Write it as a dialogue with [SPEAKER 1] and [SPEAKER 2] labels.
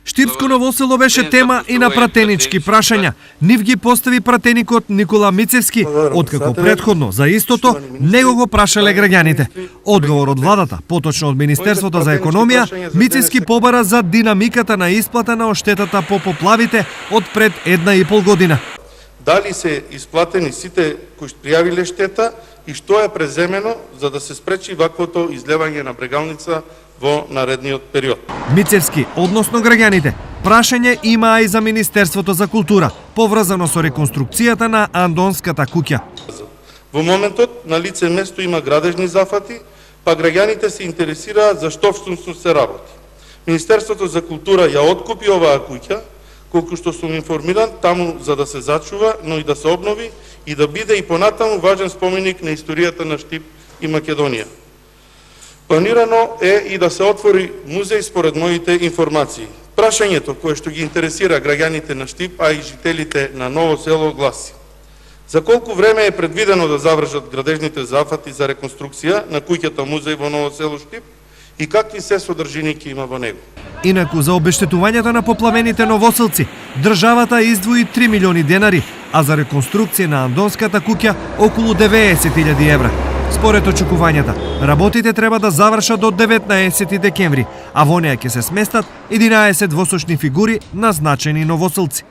[SPEAKER 1] Штипско Новосело беше тема и на пратенички прашања. Нив ги постави пратеникот Никола Мицевски, откако претходно за истото него го прашале граѓаните. Одговор од владата, поточно од Министерството за економија, Мицевски побара за динамиката на исплата на оштетата по поплавите од пред 1,5 година.
[SPEAKER 2] Дали се исплатени сите кои пријавиле штета и што е преземено за да се спречи ваквото излевање на брегалница во наредниот период.
[SPEAKER 1] Мицевски, односно граѓаните, прашање има и за Министерството за култура, поврзано со реконструкцијата на Андонската куќа.
[SPEAKER 2] Во моментот на лице место има градежни зафати, па граѓаните се интересираат за што всушност се работи. Министерството за култура ја откупи оваа куќа, колку што сум информиран, таму за да се зачува, но и да се обнови и да биде и понатаму важен споменик на историјата на Штип и Македонија. Планирано е и да се отвори музеј според моите информации. Прашањето кое што ги интересира граѓаните на Штип, а и жителите на Ново село гласи: за колку време е предвидено да завршат градежните зафати за реконструкција на куќата музеј во Ново село Штип и какви се содржини ќе има во него?
[SPEAKER 1] Инаку за обештетувањето на поплавените новоселци, државата издвои 3 милиони денари, а за реконструкција на Андонската куќа околу 90.000 евра. Според очекувањата, работите треба да завршат до 19 декември, а во неа ќе се сместат 11 восочни фигури на значени новоселци.